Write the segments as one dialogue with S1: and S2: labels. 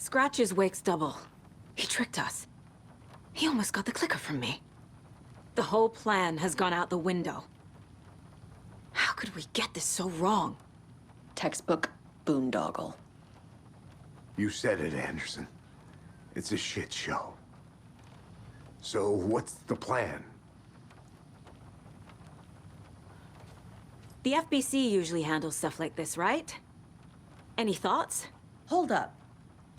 S1: Scratch is Wake's double. He tricked us. He almost got the clicker from me. The whole plan has gone out the window. How could we get this so wrong?
S2: Textbook boondoggle.
S3: You said it, Anderson. It's a shit show. So what's the plan?
S1: The FBC usually handles stuff like this, right? Any thoughts?
S2: Hold up.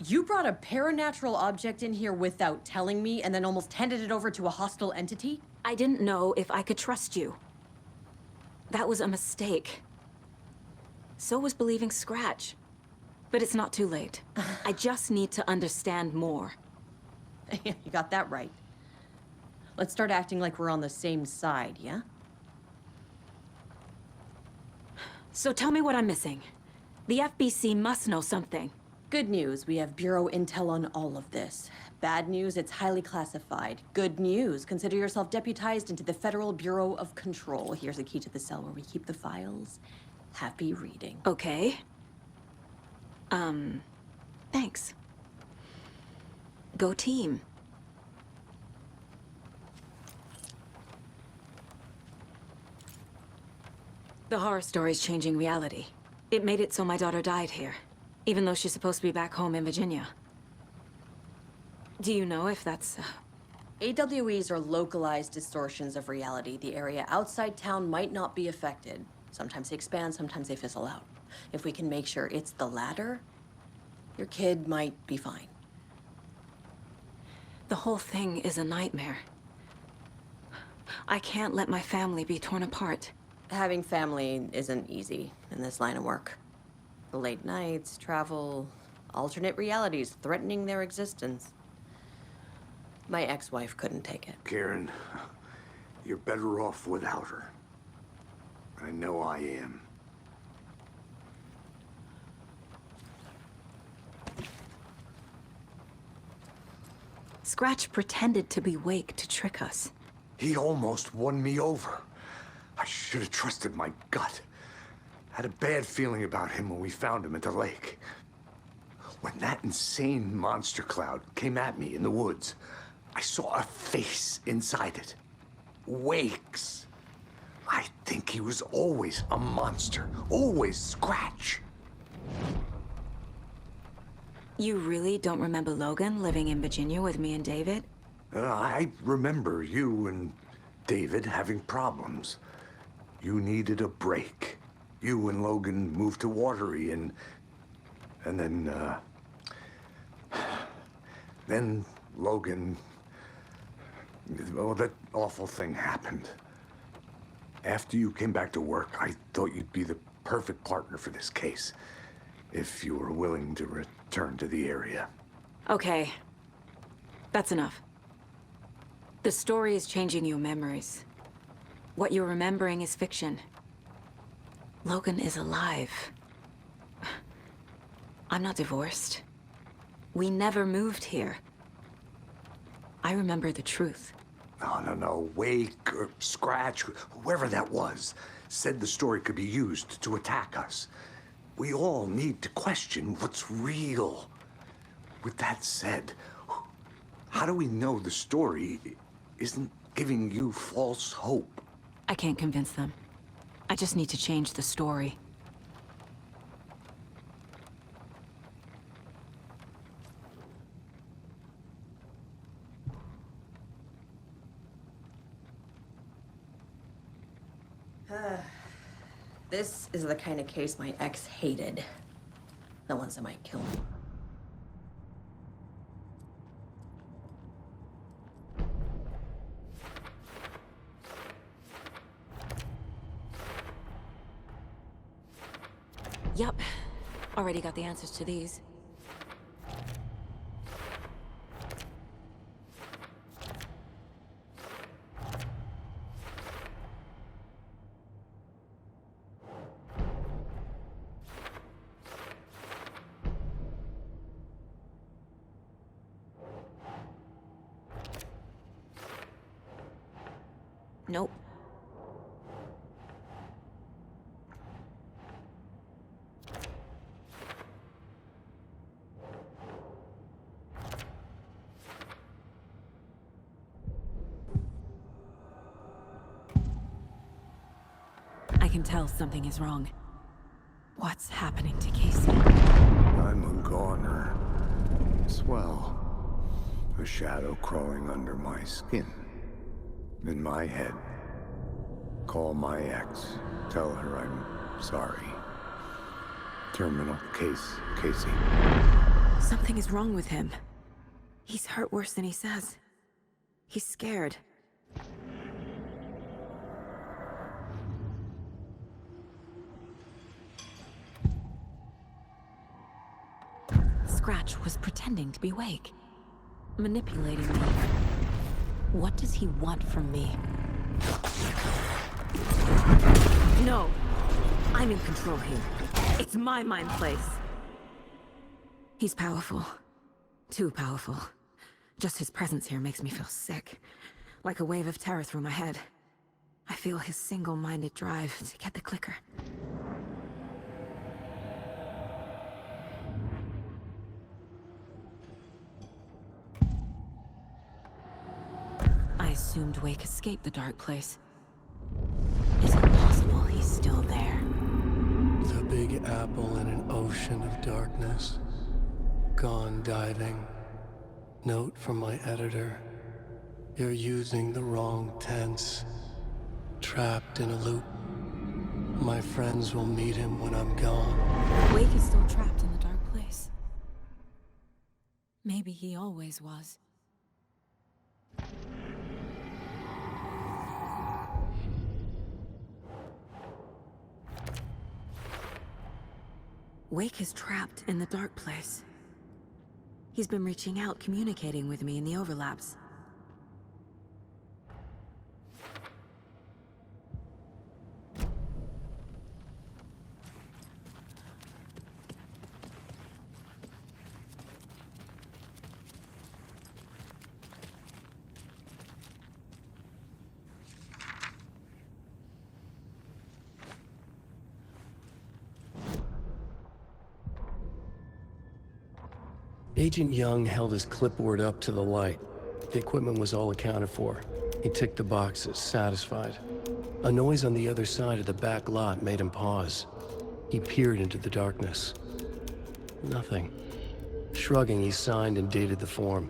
S2: You brought a paranatural object in here without telling me and then almost handed it over to a hostile entity?
S1: I didn't know if I could trust you. That was a mistake. So was believing Scratch. But it's not too late. I just need to understand more.
S2: You got that right. Let's start acting like we're on the same side, yeah?
S1: So tell me what I'm missing. The FBC must know something.
S2: Good news, we have Bureau intel on all of this. Bad news, it's highly classified. Good news, consider yourself deputized into the Federal Bureau of Control. Here's a key to the cell where we keep the files. Happy reading.
S1: Okay. Thanks. Go team. The horror story's changing reality. It made it so my daughter died here, even though she's supposed to be back home in Virginia. Do you know if that's...
S2: AWEs are localized distortions of reality. The area outside town might not be affected. Sometimes they expand, sometimes they fizzle out. If we can make sure it's the latter, your kid might be fine.
S1: The whole thing is a nightmare. I can't let my family be torn apart.
S2: Having family isn't easy in this line of work. The late nights, travel, alternate realities threatening their existence. My ex-wife couldn't take it.
S3: Karen, you're better off without her. I know I am.
S1: Scratch pretended to be Wake to trick us.
S3: He almost won me over. I should have trusted my gut. Had a bad feeling about him when we found him at the lake. When that insane monster cloud came at me in the woods, I saw a face inside it. Wake's. I think he was always a monster. Always Scratch.
S1: You really don't remember Logan living in Virginia with me and David?
S3: I remember you and David having problems. You needed a break. You and Logan moved to Watery and then Logan, well, that awful thing happened. After you came back to work, I thought you'd be the perfect partner for this case, if you were willing to return to the area.
S1: Okay. That's enough. The story is changing your memories. What you're remembering is fiction. Logan is alive. I'm not divorced. We never moved here. I remember the truth.
S3: No. Wake or Scratch, whoever that was, said the story could be used to attack us. We all need to question what's real. With that said, how do we know the story isn't giving you false hope?
S1: I can't convince them. I just need to change the story.
S2: This is the kind of case my ex hated. The ones that might kill me.
S1: Yep. Already got the answers to these. Nope. can tell something is wrong. What's happening to Casey?
S3: I'm a goner. Swell. A shadow crawling under my skin. In my head. Call my ex. Tell her I'm sorry. Terminal case, Casey.
S1: Something is wrong with him. He's hurt worse than he says. He's scared. Scratch was pretending to be awake. Manipulating me. What does he want from me? No! I'm in control here. It's my mind place. He's powerful. Too powerful. Just his presence here makes me feel sick. Like a wave of terror through my head. I feel his single-minded drive to get the clicker. I assumed Wake escaped the dark place. Is it possible he's still there?
S4: The Big Apple in an ocean of darkness. Gone diving. Note from my editor. You're using the wrong tense. Trapped in a loop. My friends will meet him when I'm gone.
S1: Wake is still trapped in the dark place. Maybe he always was. Wake is trapped in the dark place. He's been reaching out, communicating with me in the overlaps.
S4: Agent Young held his clipboard up to the light. The equipment was all accounted for. He ticked the boxes, satisfied. A noise on the other side of the back lot made him pause. He peered into the darkness. Nothing. Shrugging, he signed and dated the form.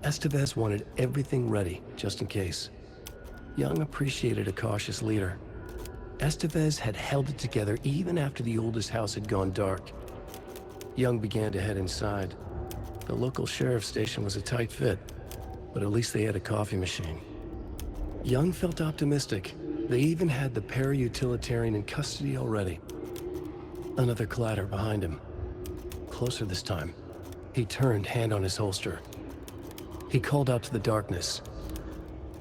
S4: Estevez wanted everything ready, just in case. Young appreciated a cautious leader. Estevez had held it together even after the oldest house had gone dark. Young began to head inside. The local sheriff's station was a tight fit, but at least they had a coffee machine. Young felt optimistic. They even had the para-utilitarian in custody already. Another clatter behind him. Closer this time. He turned, hand on his holster. He called out to the darkness.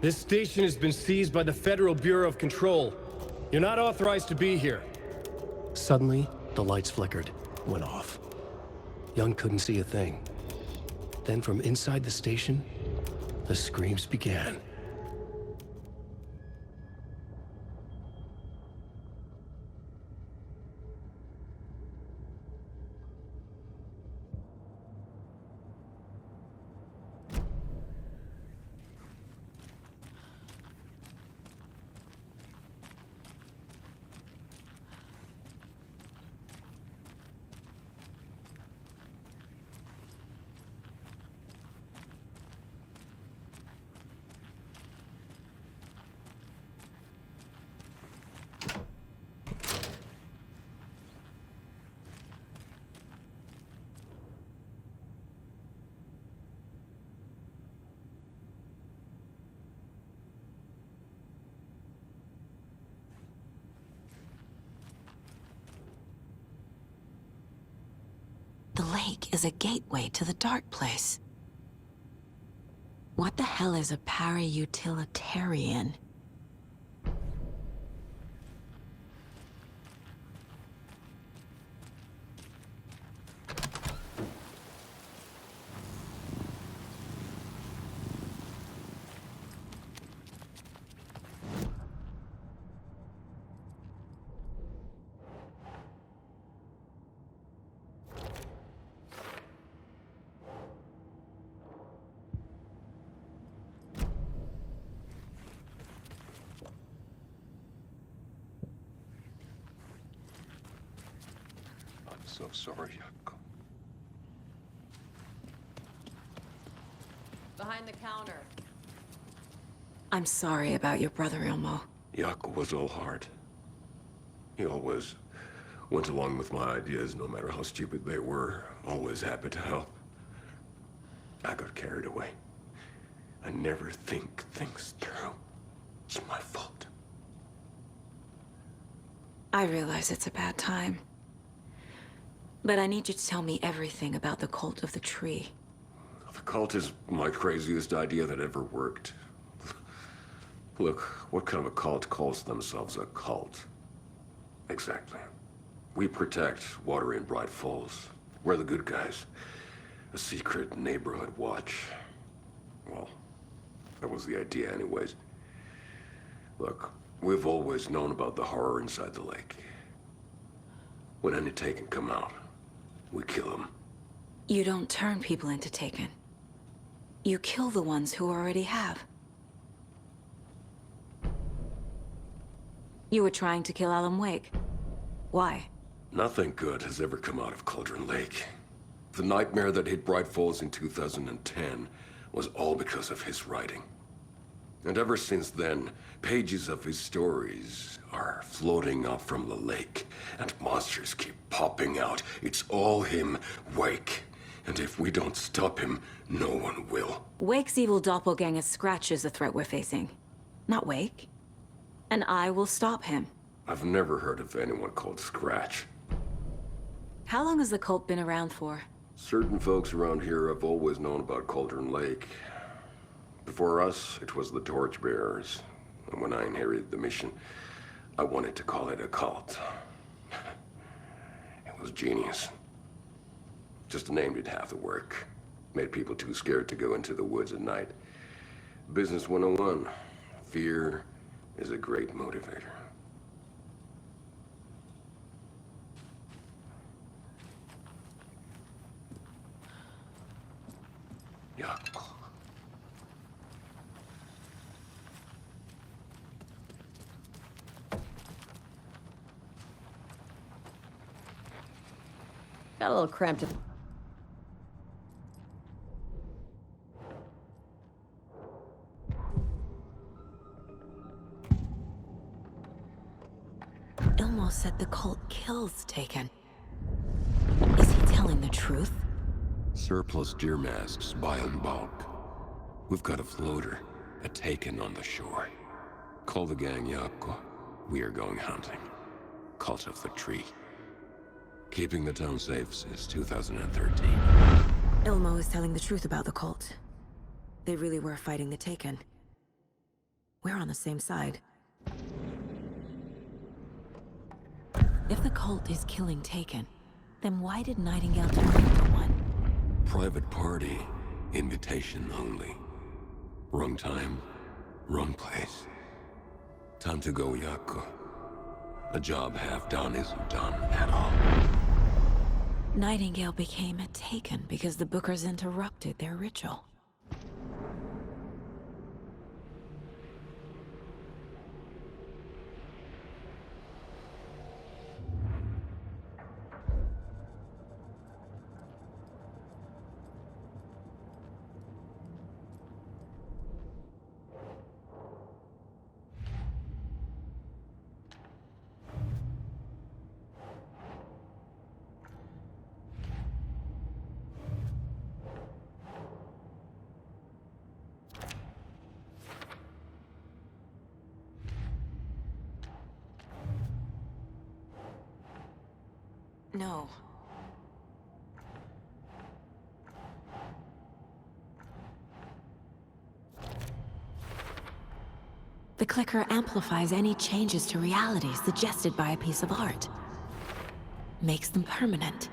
S5: This station has been seized by the Federal Bureau of Control. You're not authorized to be here.
S4: Suddenly, the lights flickered, went off. Young couldn't see a thing. Then from inside the station, the screams began.
S1: The lake is a gateway to the dark place. What the hell is a para-utilitarian?
S6: so sorry, Yakuko.
S2: Behind the counter.
S1: I'm sorry about your brother, Ilmo.
S6: Yakuko was all heart. He always went along with my ideas, no matter how stupid they were. Always happy to help. I got carried away. I never think things through. It's my fault.
S1: I realize it's a bad time. But I need you to tell me everything about the Cult of the Tree.
S6: The cult is my craziest idea that ever worked. Look, what kind of a cult calls themselves a cult? Exactly. We protect water in Bright Falls. We're the good guys. A secret neighborhood watch. Well, that was the idea anyways. Look, we've always known about the horror inside the lake. When any Taken come out, we kill them.
S1: You don't turn people into Taken. You kill the ones who already have. You were trying to kill Alan Wake. Why?
S6: Nothing good has ever come out of Cauldron Lake. The nightmare that hit Bright Falls in 2010 was all because of his writing. And ever since then, pages of his stories are floating up from the lake, and monsters keep popping out. It's all him, Wake. And if we don't stop him, no one will.
S1: Wake's evil doppelganger Scratch is the threat we're facing. Not Wake. And I will stop him.
S6: I've never heard of anyone called Scratch.
S1: How long has the cult been around for?
S6: Certain folks around here have always known about Cauldron Lake. Before us, it was the Torchbearers. And when I inherited the mission, I wanted to call it a cult. It was genius. Just a name did half the work. Made people too scared to go into the woods at night. Business 101. Fear is a great motivator. Yeah.
S2: Got a little cramped.
S1: Ilmo said the cult kills Taken. Is he telling the truth?
S6: Surplus deer masks buy in bulk. We've got a floater, a Taken on the shore. Call the gang Yakuko. We are going hunting. Cult of the Tree. Keeping the town safe since 2013.
S1: Ilmo is telling the truth about the cult. They really were fighting the Taken. We're on the same side. If the cult is killing Taken, then why did Nightingale turn into one?
S6: Private party. Invitation only. Wrong time, wrong place. Time to go, Yakuko. A job half done isn't done at all.
S1: Nightingale became a Taken because the Bookers interrupted their ritual. No. The clicker amplifies any changes to reality suggested by a piece of art. Makes them permanent.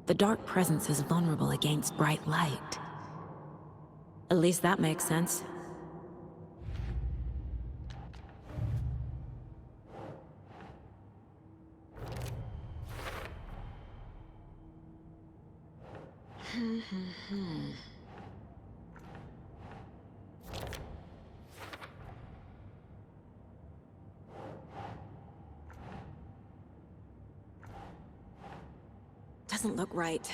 S1: The dark presence is vulnerable against bright light. At least that makes sense. doesn't look right.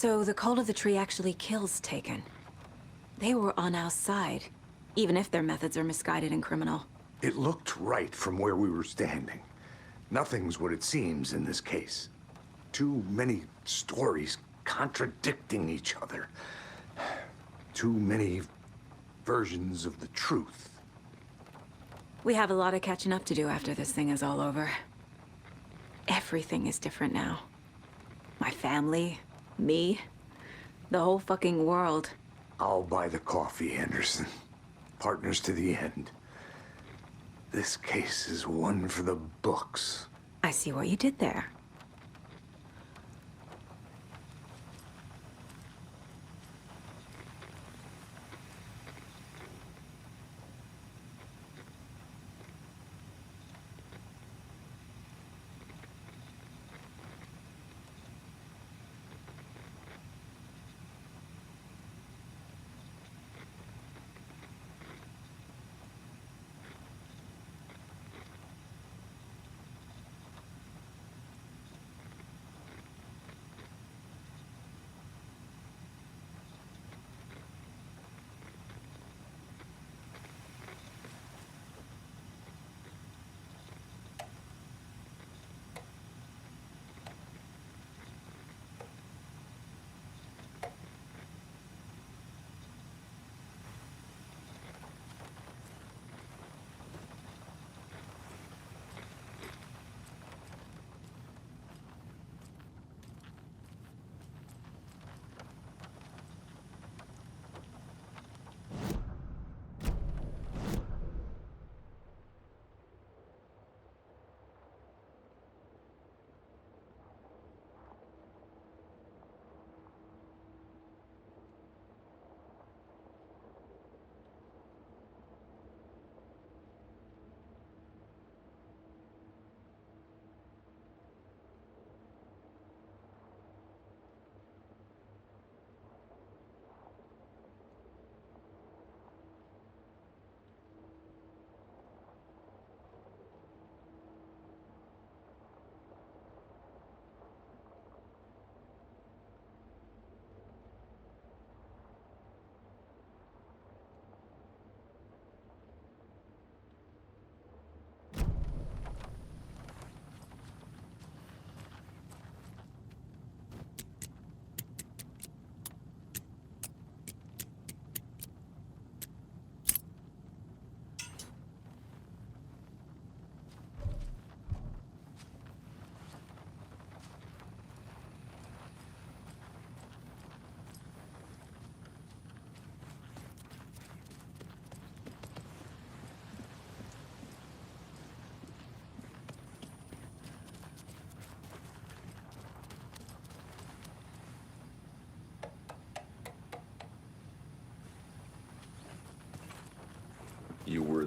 S1: So the Cult of the Tree actually kills Taken. They were on our side, even if their methods are misguided and criminal.
S3: It looked right from where we were standing. Nothing's what it seems in this case. Too many stories contradicting each other. Too many versions of the truth.
S1: We have a lot of catching up to do after this thing is all over. Everything is different now. My family, me, the whole fucking world.
S3: I'll buy the coffee, Anderson. Partners to the end. This case is one for the books.
S1: I see what you did there.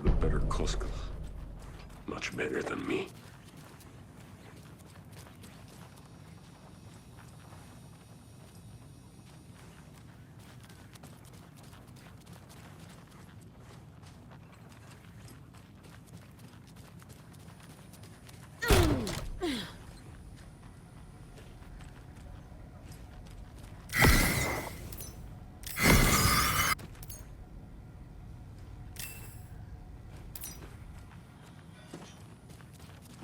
S6: have a better Koskela. Much better than me.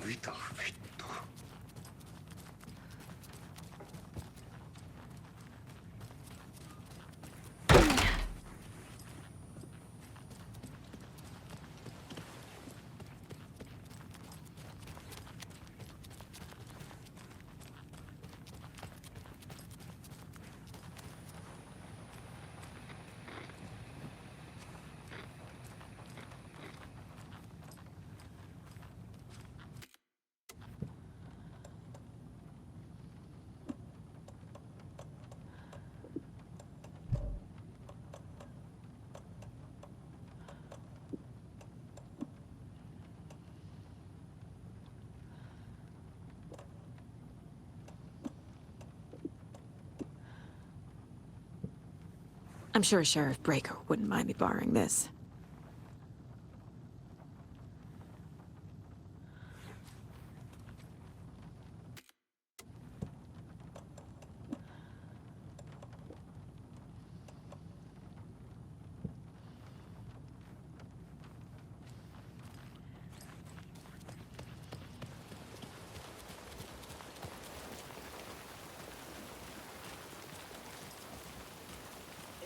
S6: Vito, Vito.
S1: I'm sure Sheriff Breaker wouldn't mind me borrowing this.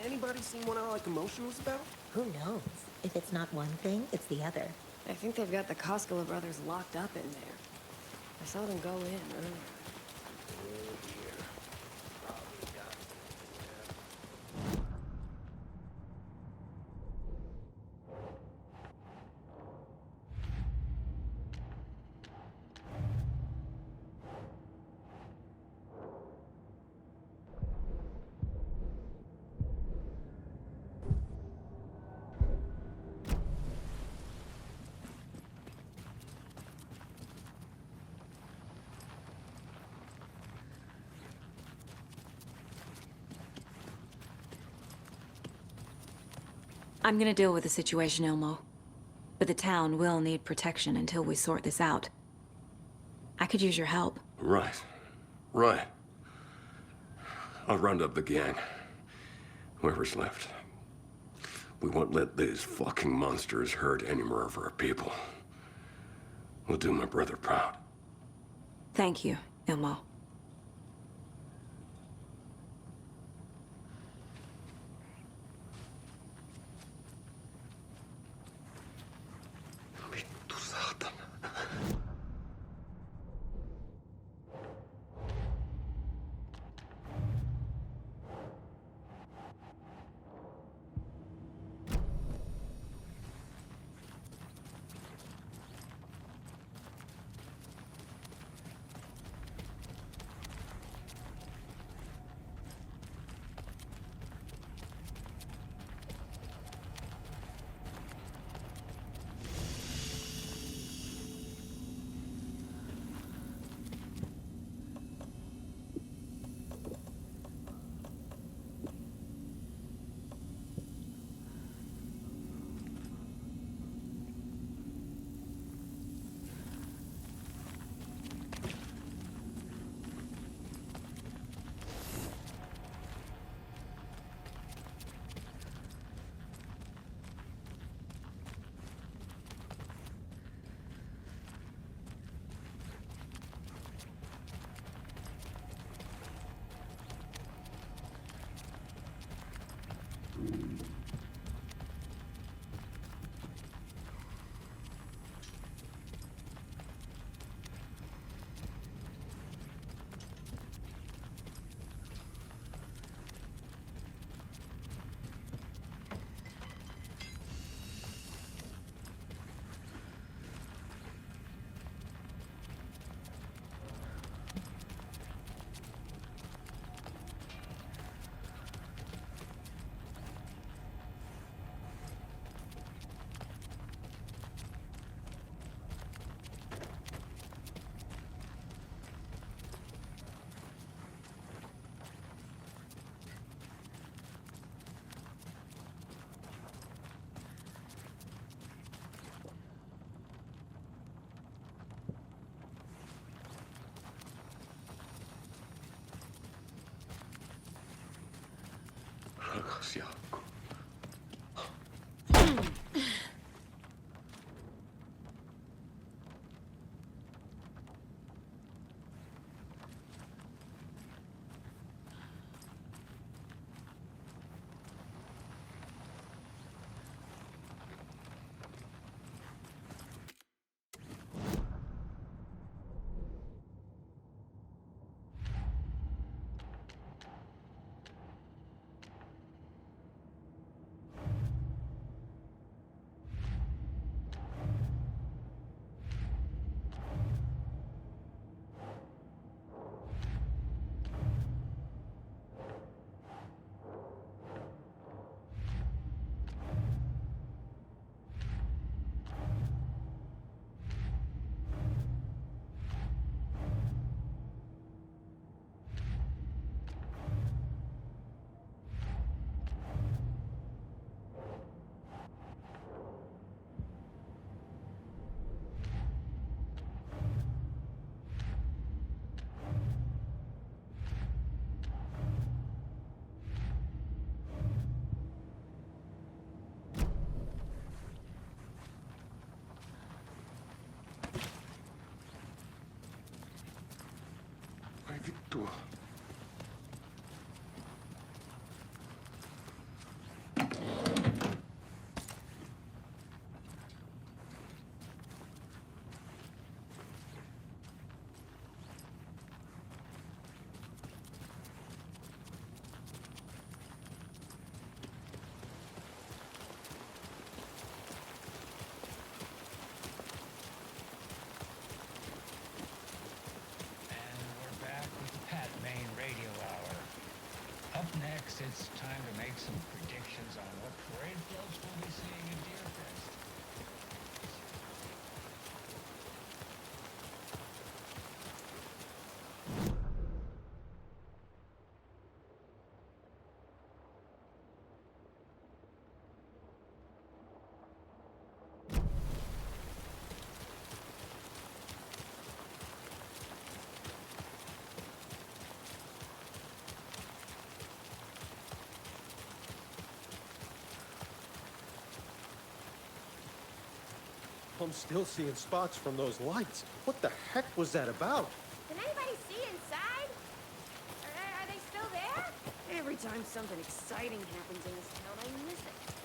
S7: Anybody seen what All Like Commotion was about?
S8: Who knows? If it's not one thing, it's the other.
S9: I think they've got the Koskela brothers locked up in there. I saw them go in earlier.
S1: I'm gonna deal with the situation, Ilmo. But the town will need protection until we sort this out. I could use your help.
S6: Right. Right. I'll round up the gang. Whoever's left. We won't let these fucking monsters hurt any more of our people. We'll do my brother proud.
S1: Thank you, Ilmo.
S6: Vittu saatana. fianco. Ai vittu.
S10: And we're back with the Pat Main Radio Hour. Up next, it's time to make some predictions on what parade floats we'll be seeing in Deerfest.
S7: I'm still seeing sparks from those lights. What the heck was that about?
S11: Can anybody see inside? Are they still there?
S9: Every time something exciting happens in this town, I miss it.